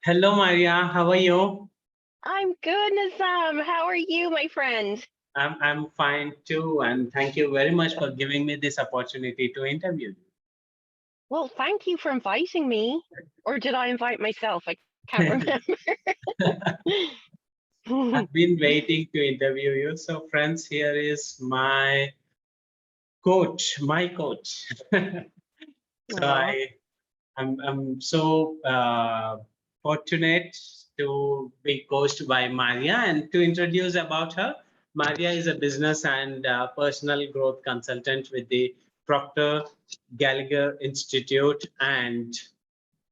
Hello, Maria. How are you? I'm good, Nazam. How are you, my friend? I'm fine too, and thank you very much for giving me this opportunity to interview Well, thank you for inviting me. Or did I invite myself? I can't you. remember. I've been waiting to interview you. So, friends, here is my coach, my coach. So Aw, I'm so fortunate to be coached by Maria and to introduce about her. Maria is a business and personal growth consultant with the Proctor Gallagher Institute and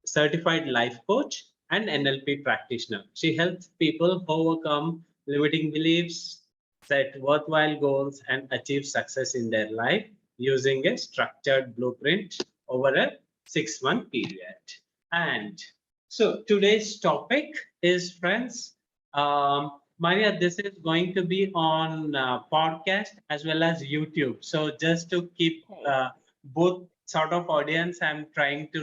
certified life coach and NLP practitioner. She helps people overcome limiting beliefs, set worthwhile goals, and achieve success in their life using a structured blueprint over a 6 month period. And so today's topic is, friends, Maria, this is going to be on podcast as well as YouTube. So just to keep okay. both sort of audience, I'm trying to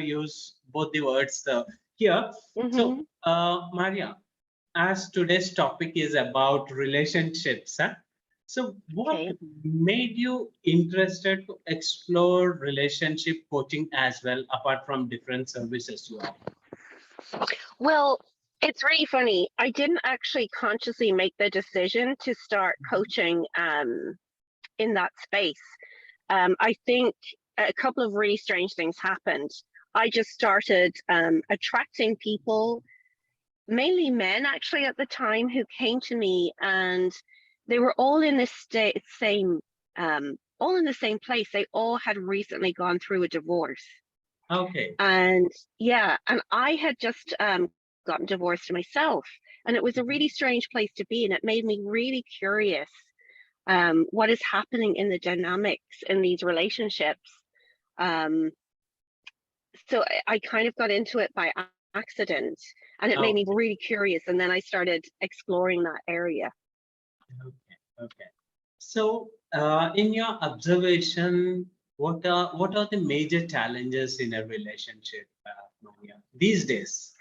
use both the words here. So, Mm-hmm. Maria, as today's topic is about relationships, huh? So what Okay. made you interested to explore relationship coaching as well, apart from different services you offer? Well, it's really funny. I didn't actually consciously make the decision to start coaching in that space. I think a couple of really strange things happened. I just started attracting people, mainly men actually at the time, who came to me, and they were all in this same all in the same place. They all had recently gone through a divorce. Okay. And yeah, and I had just gotten divorced myself, and it was a really strange place to be, and it made me really curious what is happening in the dynamics in these relationships. um so I kind of got into it by accident, and it made me Okay. really curious, and then I started exploring that area. Okay. Okay. So, in your observation, what are the major challenges in a relationship, Maria, these days?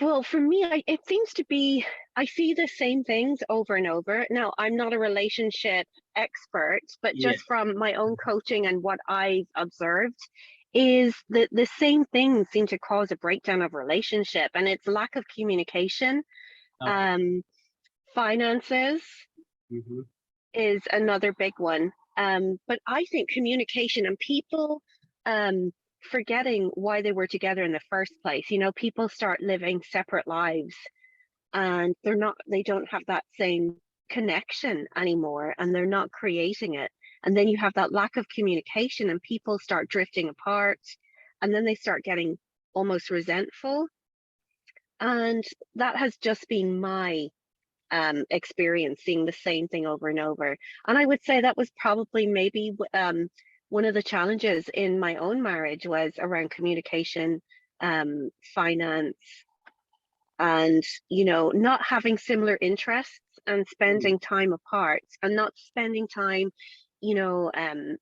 Well, for me, it seems to be, I see the same things over and over. Now, I'm not a relationship expert, but Yeah. just from my own coaching and what I've observed, is that the same things seem to cause a breakdown of relationship, and it's lack of communication. Okay. Um, Finances Hmm. is another big one. But I think communication and people um, forgetting why they were together in the first place. You know, people start living separate lives, and they don't have that same connection anymore, and they're not creating it. And then you have that lack of communication, and people start drifting apart, and then they start getting almost resentful. And that has just been my experience, seeing the same thing over and over. And I would say that was probably maybe one of the challenges in my own marriage was around communication, finance, and not having similar interests, and spending time apart, and not spending time, you know, um,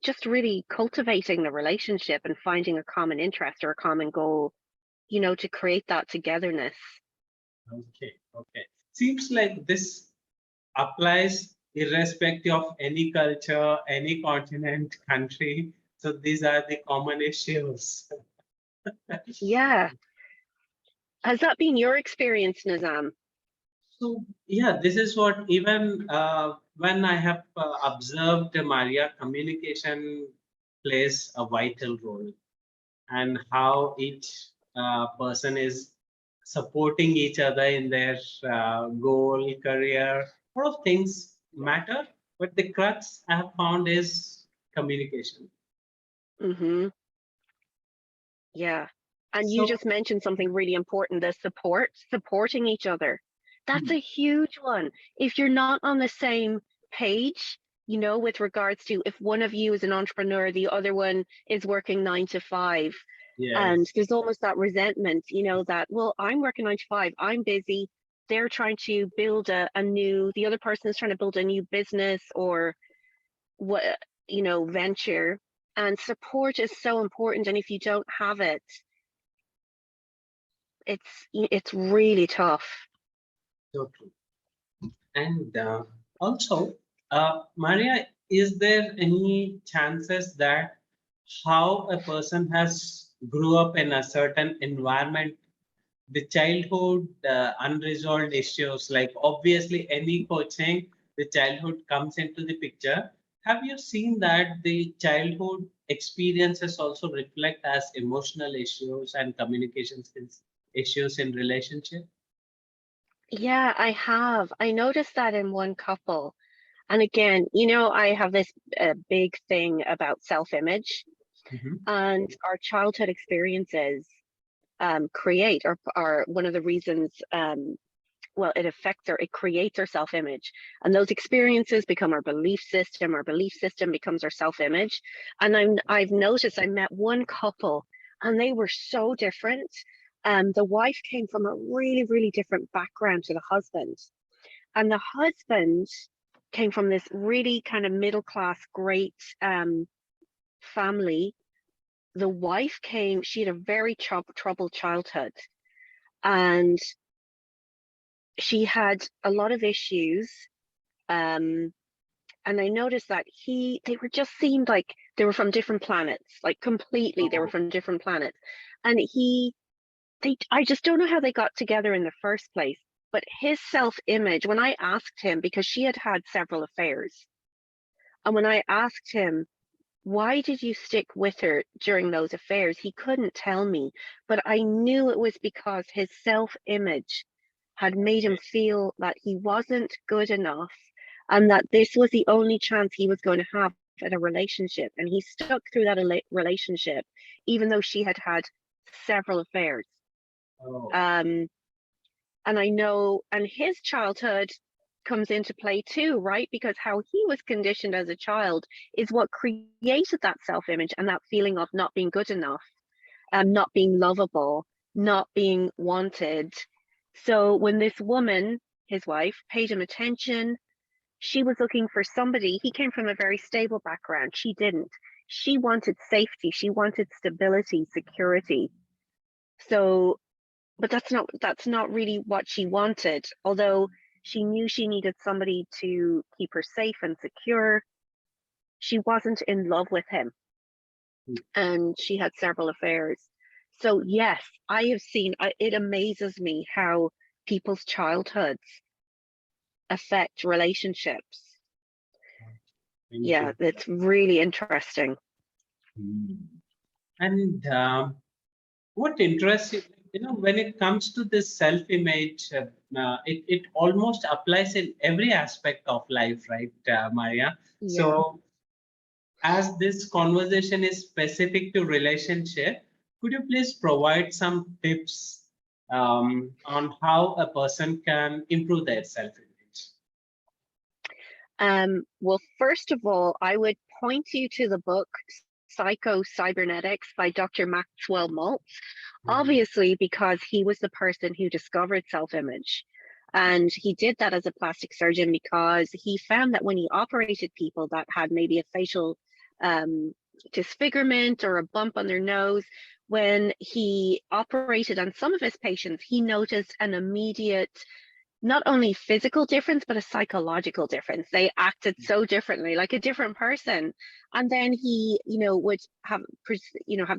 just really cultivating the relationship and finding a common interest or a common goal, to create that togetherness. Okay. Okay. Seems like this applies irrespective of any culture, any continent, country. So these are the common issues. Yeah. Has that been your experience, Nazam? So yeah, this is what even when I have observed Maria, communication plays a vital role, and how each person is supporting each other in their goal, career. A lot of things matter, but the crux I have found is communication. Mm-hmm. Yeah. And you So, just mentioned something really important, the supporting each other. That's hmm, a huge one. If you're not on the same page, with regards to if one of you is an entrepreneur, the other one is working 9 to 5, and yes, there's almost that resentment, that, well, I'm working 9 to 5, I'm busy. They're trying to build the other person is trying to build a new business or what, venture. And support is so important. And if you don't have it, it's really tough. So true. And also, Maria, is there any chances that how a person has grew up in a certain environment, the childhood unresolved issues, like obviously any coaching, the childhood comes into the picture. Have you seen that the childhood experiences also reflect as emotional issues and communication skills issues in relationship? Yeah, I have. I noticed that in one couple. And again, you know, I have this big thing about self-image, Mhm. and our childhood experiences create are one of the reasons well, it creates our self-image, and those experiences become our belief system becomes our self-image. And I've noticed, I met one couple and they were so different. The wife came from a really, really different background to the husband, and the husband came from this really kind of middle class, great family. The wife came, she had a very troubled childhood, and she had a lot of issues. Um, and I noticed that they were just seemed like they were from different planets, like completely, they were Oh, from different planets. And I just don't know how they got together in the first place. But his self-image, when I asked him, because she had had several affairs, and when I asked him, why did you stick with her during those affairs? He couldn't tell me, but I knew it was because his self-image had made him feel that he wasn't good enough and that this was the only chance he was going to have at a relationship. And he stuck through that relationship, even though she had had several affairs. oh, Um, and I know, and his childhood comes into play too, right? Because how he was conditioned as a child is what created that self-image and that feeling of not being good enough, not being lovable, not being wanted. So when this woman, his wife, paid him attention, she was looking for somebody. He came from a very stable background. She didn't. She wanted safety. She wanted stability, security. So but that's not really what she wanted. Although she knew she needed somebody to keep her safe and secure, she wasn't in love with him, and she had several affairs. So yes, I have seen, it amazes me how people's childhoods affect relationships. thank Yeah, you. it's really interesting. Hmm. And what interests you, when it comes to this self-image, it almost applies in every aspect of life, right, Maria? Yeah. So, as this conversation is specific to relationship, could you please provide some tips on how a person can improve their self-image? Well, first of all, I would point you to the book Psycho Cybernetics by Dr. Maxwell Maltz, Mhm. obviously because he was the person who discovered self-image. And he did that as a plastic surgeon because he found that when he operated people that had maybe a facial um, disfigurement or a bump on their nose, when he operated on some of his patients, he noticed an immediate not only physical difference but a psychological difference. They acted so differently, like a different person. And then he, would have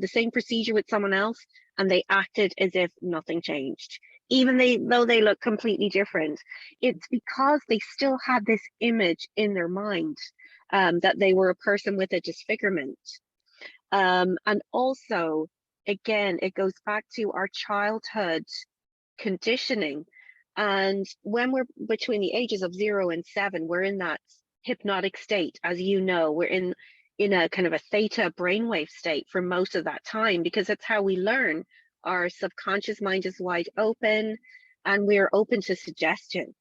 the same procedure with someone else, and they acted as if nothing changed, even though they look completely different. It's because they still had this image in their mind, that they were a person with a disfigurement. And also, again, it goes back to our childhood conditioning. And when we're between the ages of 0 and 7, we're in that hypnotic state. As you know, we're in a kind of a theta brainwave state for most of that time, because it's how we learn. Our subconscious mind is wide open, and we're open to suggestion.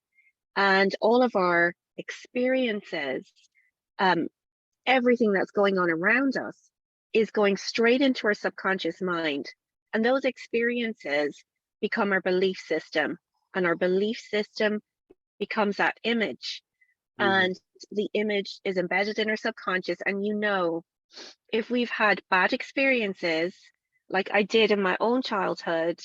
And all of our experiences, um, everything that's going on around us, is going straight into our subconscious mind. And those experiences become our belief system. And our belief system becomes that image. Mhm. And the image is embedded in our subconscious. And if we've had bad experiences, like I did in my own childhood,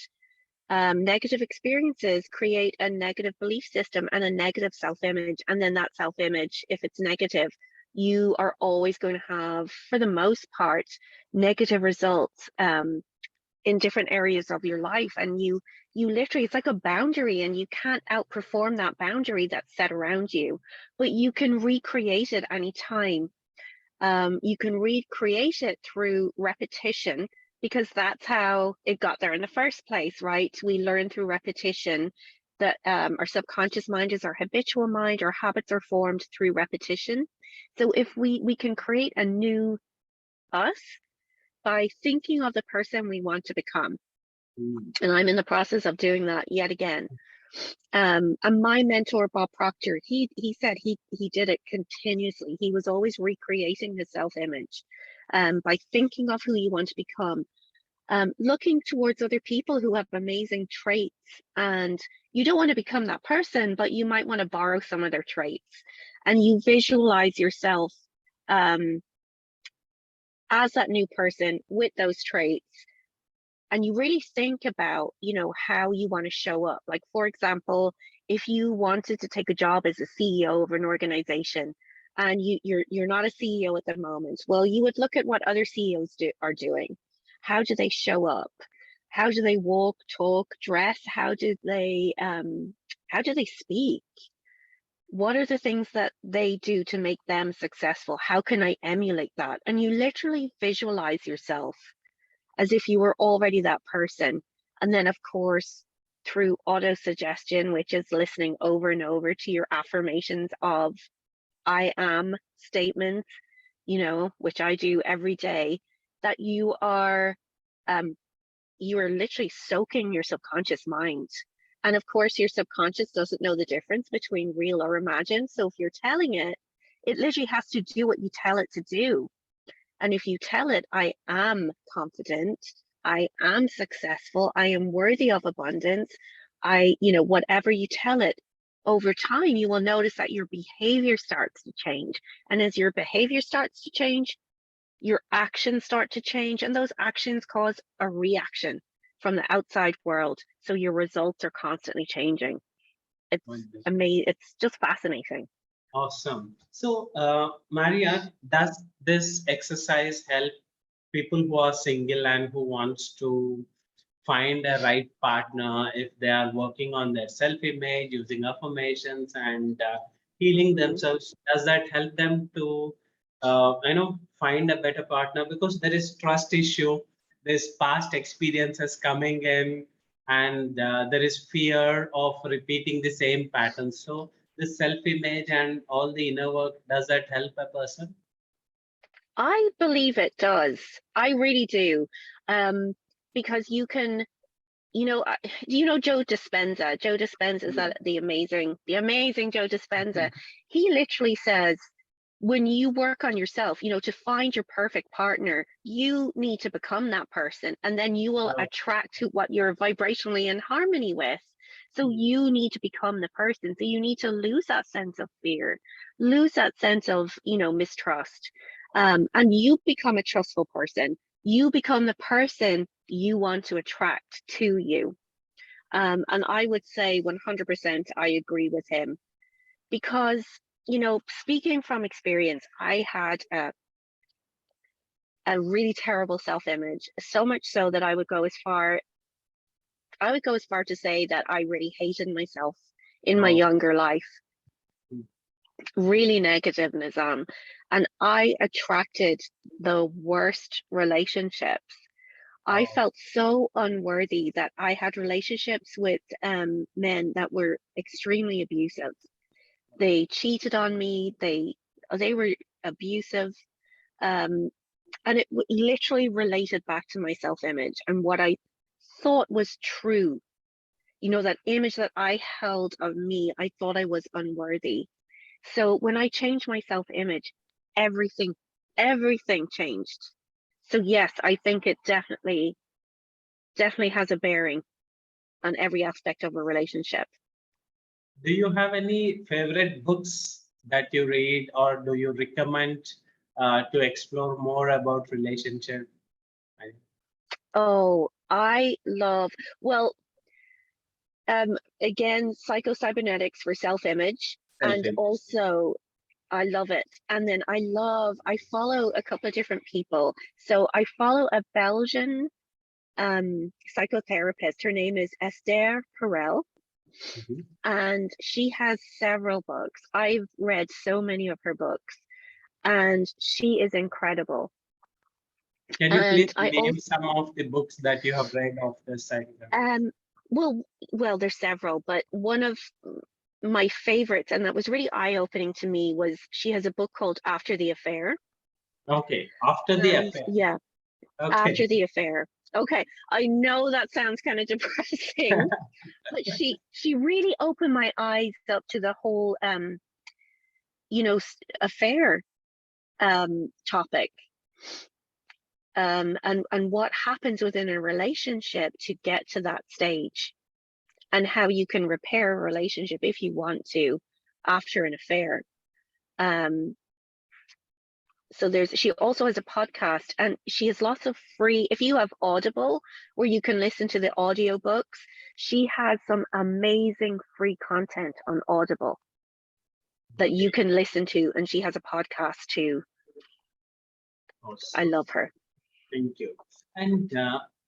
Negative experiences create a negative belief system and a negative self-image. And then that self-image, if it's negative, you are always going to have, for the most part, negative results in different areas of your life. And you literally, it's like a boundary, and you can't outperform that boundary that's set around you, but you can recreate it anytime. You can recreate it through repetition, because that's how it got there in the first place, right? We learn through repetition that our subconscious mind is our habitual mind. Our habits are formed through repetition. So if we can create a new us by thinking of the person we want to become. And I'm in the process of doing that yet again. And my mentor, Bob Proctor, he said he did it continuously. He was always recreating his self-image by thinking of who you want to become, looking towards other people who have amazing traits. And you don't want to become that person, but you might want to borrow some of their traits. And you visualize yourself as that new person with those traits. And you really think about, how you want to show up. Like, for example, if you wanted to take a job as a CEO of an organization, and you're not a CEO at the moment, well, you would look at what other CEOs are doing. How do they show up? How do they walk, talk, dress? How do they speak? What are the things that they do to make them successful? How can I emulate that? And you literally visualize yourself as if you were already that person. And then, of course, through auto-suggestion, which is listening over and over to your affirmations of I am statements, which I do every day, that you are literally soaking your subconscious mind. And of course, your subconscious doesn't know the difference between real or imagined. So if you're telling it, it literally has to do what you tell it to do. And if you tell it, I am confident, I am successful, I am worthy of abundance, whatever you tell it, over time, you will notice that your behavior starts to change. And as your behavior starts to change, your actions start to change, and those actions cause a reaction from the outside world. So your results are constantly changing. It's amazing. It's just fascinating. Awesome. So, Maria, does this exercise help people who are single and who wants to find a right partner if they are working on their self-image, using affirmations and healing themselves? Does that help them to, find a better partner? Because there is trust issue, there's past experiences coming in, and there is fear of repeating the same pattern. So the self-image and all the inner work, does that help a person? I believe it does. I really do. Because you can, do you know Joe Dispenza? Joe Dispenza is that the amazing Joe Dispenza. He literally says, when you work on yourself, to find your perfect partner, you need to become that person, and then you will attract to what you're vibrationally in harmony with. So you need to become the person. So you need to lose that sense of fear, lose that sense of, mistrust. And you become a trustful person. You become the person you want to attract to you. And I would say 100% I agree with him, because, speaking from experience, I had a really terrible self-image, so much so that I would go as far to say that I really hated myself in my younger life. Really negative, Nizam. And I attracted the worst relationships. I felt so unworthy that I had relationships with men that were extremely abusive. They cheated on me. They were abusive. And it literally related back to my self-image and what I thought was true. That image that I held of me, I thought I was unworthy. So when I changed my self-image, everything changed. So yes, I think it definitely has a bearing on every aspect of a relationship. Do you have any favorite books that you read, or do you recommend to explore more about relationship? Oh, I love, well, Again, psycho-cybernetics for self-image, and Self-image. also I love it. And then I follow a couple of different people. So I follow a Belgian psychotherapist. Her name is Esther Perel, Mhm. and she has several books. I've read so many of her books, and she is incredible. Can you And please I name some of the books that you have read of this side? well, there's several, but one of my favorites, and that was really eye-opening to me, was she has a book called After the Affair. Okay, After the And Affair. yeah, Okay. After the Affair. Okay, I know that sounds kind of depressing, but she really opened my eyes up to the whole affair topic, and what happens within a relationship to get to that stage, and how you can repair a relationship if you want to after an affair. So she also has a podcast, and she has lots of free, if you have Audible where you can listen to the audiobooks, she has some amazing free content on Audible that you can listen to, and she has a podcast too. I Awesome. love her. Thank you. And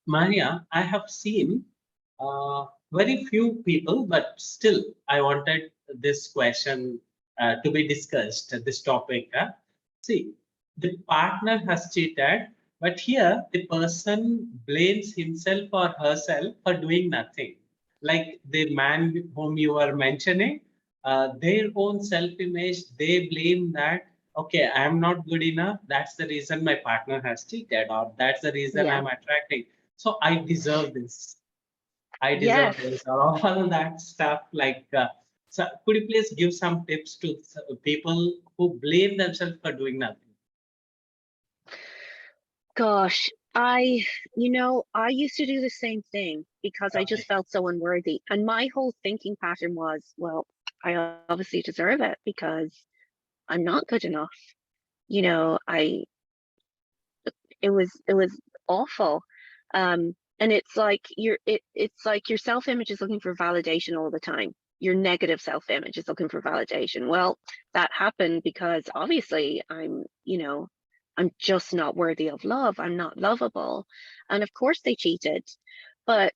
Maria, I have seen very few people, but still, I wanted this question to be discussed, this topic. See, the partner has cheated, but here the person blames himself or herself for doing nothing. Like the man whom you were mentioning, their own self-image, they blame that, okay, I'm not good enough. That's the reason my partner has cheated, or that's the reason Yeah. I'm attracting. So I deserve this. I Yes. deserve this, or all that stuff. Like, so could you please give some tips to people who blame themselves for doing nothing? Gosh, I used to do the same thing because I just Okay. felt so unworthy. And my whole thinking pattern was, well, I obviously deserve it because I'm not good enough. You know, I it was awful. And it's like it's like your self-image is looking for validation all the time. Your negative self-image is looking for validation. Well, that happened because obviously I'm just not worthy of love. I'm not lovable. And of course they cheated. But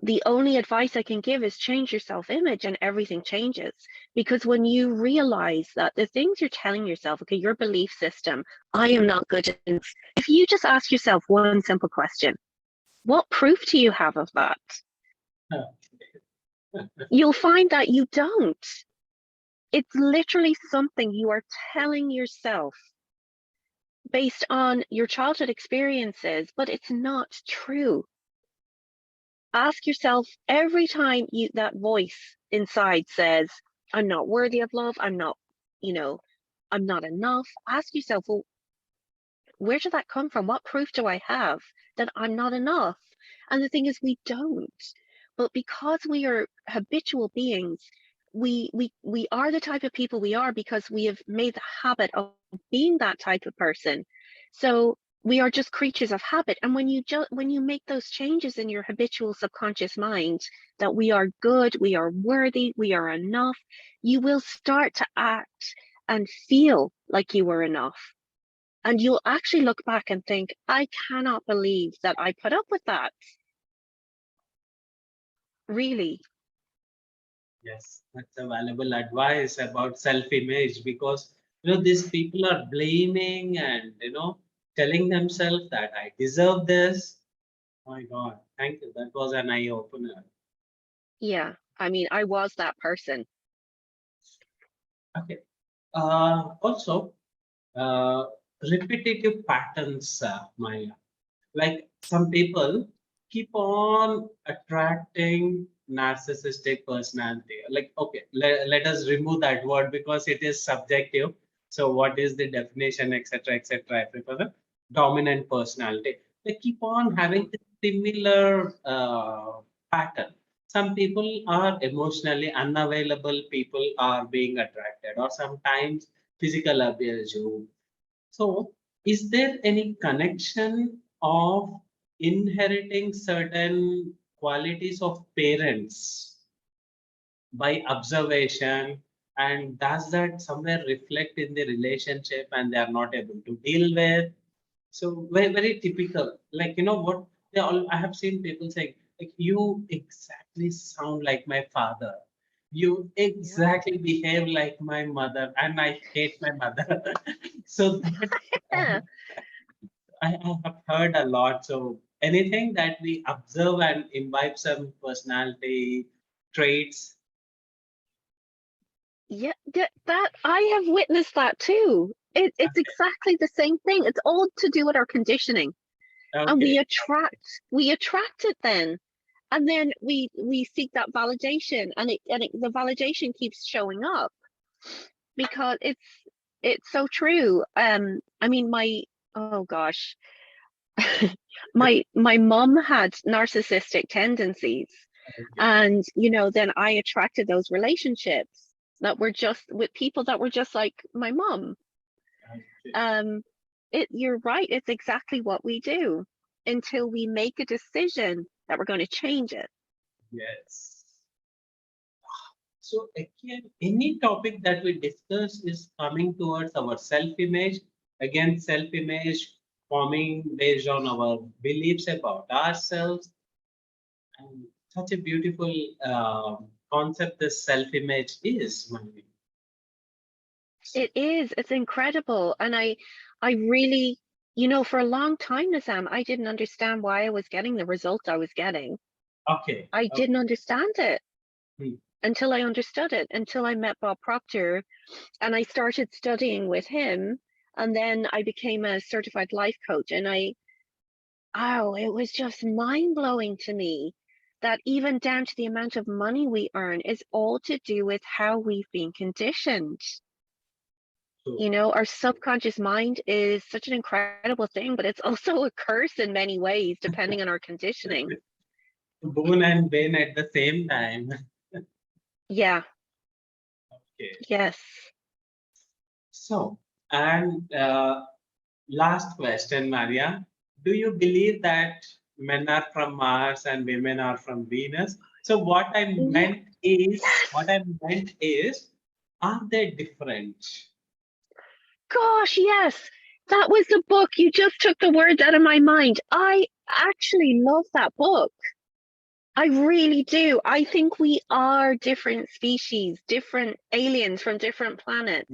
the only advice I can give is change your self-image and everything changes. Because when you realize that the things you're telling yourself, okay, your belief system, I am not good enough. If you just ask yourself one simple question, what proof do you have of that? You'll find that you don't. It's literally something you are telling yourself based on your childhood experiences, but it's not true. Ask yourself every time that voice inside says, I'm not worthy of love, you know, I'm not enough. Ask yourself, well, where did that come from? What proof do I have that I'm not enough? And the thing is, we don't. But because we are habitual beings, we are the type of people we are because we have made the habit of being that type of person. So we are just creatures of habit. And when you make those changes in your habitual subconscious mind that we are good, we are worthy, we are enough, you will start to act and feel like you were enough. And you'll actually look back and think, I cannot believe that I put up with that. Really. Yes, that's a valuable advice about self-image, because these people are blaming and telling themselves that I deserve this. My God, thank you. That was an eye opener. Yeah. I mean, I was that person. Okay. Also, uh, repetitive patterns, Maya. Like some people keep on attracting narcissistic personality. Like, okay, let us remove that word because it is subjective. So what is the definition, etc., etc.? I prefer the dominant personality. They keep on having the similar pattern. Some people are emotionally unavailable, people are being attracted, or sometimes physical abuse. So, is there any connection of inheriting certain qualities of parents by observation, and does that somewhere reflect in the relationship and they are not able to deal with? So very, very typical. Like, you know what they all, I have seen people saying, like, you exactly sound like my father. You Yeah. exactly behave like my mother, and I hate my mother. So that Yeah. I have heard a lot. So anything that we observe and imbibe some personality traits. Yeah, that I have witnessed that too. It's exactly the same thing. It's all to do with our conditioning, and Okay. we attract it then, and then we seek that validation, and the validation keeps showing up because it's so true. I mean, my oh gosh, my mom had narcissistic tendencies, Okay. and then I attracted those relationships that were just with people that were just like my mom. Okay. um you're right, it's exactly what we do until we make a decision that we're going to change it. Yes. So again, any topic that we discuss is coming towards our self-image. Again, self-image forming based on our beliefs about ourselves, and such a beautiful concept this self-image is, Manvi. So, It's incredible, and I really, for a long time, Nizam, I didn't understand why I was getting the results I was getting. okay. I Okay. didn't understand it Hmm. until I understood it, until I met Bob Proctor and I started studying with him. And then I became a certified life coach. And oh, it was just mind blowing to me that even down to the amount of money we earn is all to do with how we've been conditioned. So, Our subconscious mind is such an incredible thing, but it's also a curse in many ways, depending on our conditioning. boon and bane at the same time. Yeah, Okay. yes. So, and last question, Maria. Do you believe that men are from Mars and women are from Venus? So Yeah, yes. what I meant is, are they different? Gosh, yes. That was the book. You just took the words out of my mind. I actually love that book. I really do. I think we are different species, different aliens from different planets.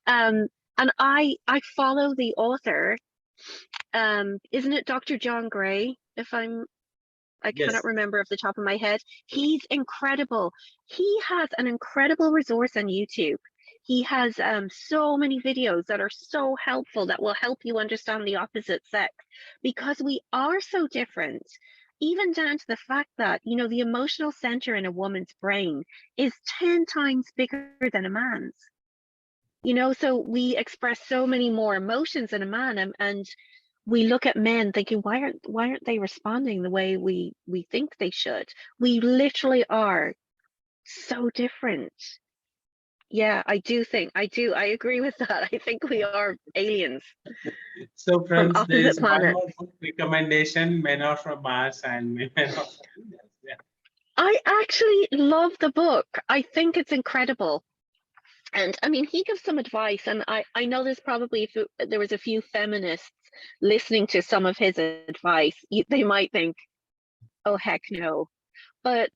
Um, and I follow the author. Isn't it Dr. John Gray? I cannot Yes. remember off the top of my head. He's incredible. He has an incredible resource on YouTube. He has so many videos that are so helpful that will help you understand the opposite sex because we are so different. Even down to the fact that, the emotional center in a woman's brain is 10 times bigger than a man's. So we express so many more emotions than a man, and we look at men thinking, why aren't they responding the way we think they should? We literally are so different. Yeah, I agree with that. I think we are aliens So, from friends, there opposite is one planets. more book recommendation: Men are from Mars and Women are from Venus. Yeah. I actually love the book. I think it's incredible. And I mean, he gives some advice, and I know there's probably, if there was a few feminists listening to some of his advice, they might think, oh, heck no. But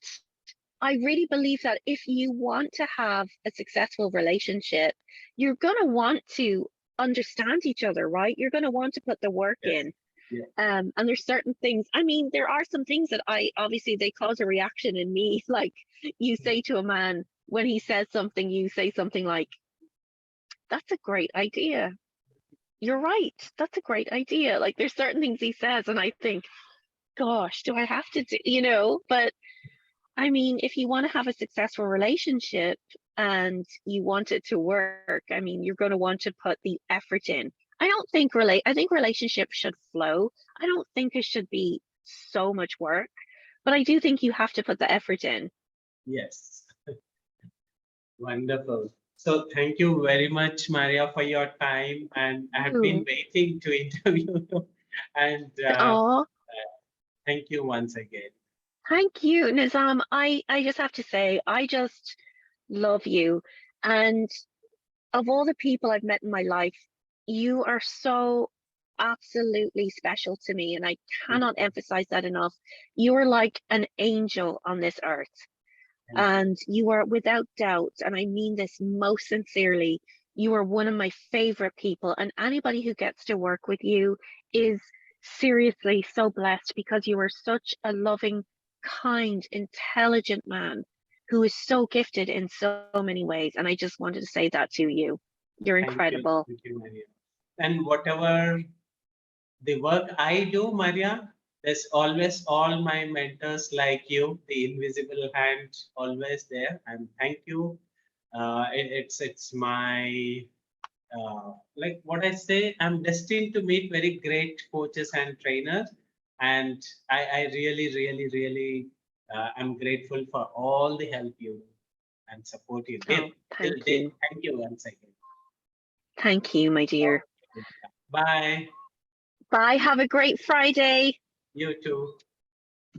I really believe that if you want to have a successful relationship, you're going to want to understand each other, right? You're going to want to put the work Yes. in. Yeah. And there's certain things, I mean, there are some things that obviously they cause a reaction in me. Like you say to a man, when he says something, you say something like, that's a great idea. You're right. That's a great idea. Like there's certain things he says, and I think, gosh, do I have to do, But I mean, if you want to have a successful relationship and you want it to work, I mean, you're going to want to put the effort in. I think relationships should flow. I don't think it should be so much work, but I do think you have to put the effort in. Yes. Wonderful. So thank you very much, Maria, for your time. And I have been Ooh. waiting to interview you. And Oh, thank you once again. Thank you, Nizam. I just have to say, I just love you. And of all the people I've met in my life, you are so absolutely special to me. And I cannot emphasize that enough. You are like an angel on this earth. Thank you. And you are without doubt, and I mean this most sincerely, you are one of my favorite people. And anybody who gets to work with you is seriously so blessed because you are such a loving, kind, intelligent man who is so gifted in so many ways. And I just wanted to say that to you. You're incredible. Thank you, Maria. And whatever the work I do, Maria, there's always all my mentors like you, the invisible hand always there. And thank you. It's my like what I say, I'm destined to meet very great coaches and trainers. And I really, really, really am grateful for all the help you and support you give Oh, till thank date. you. Thank you once again. Thank you, my dear. Bye. Bye. Have a great Friday. You too.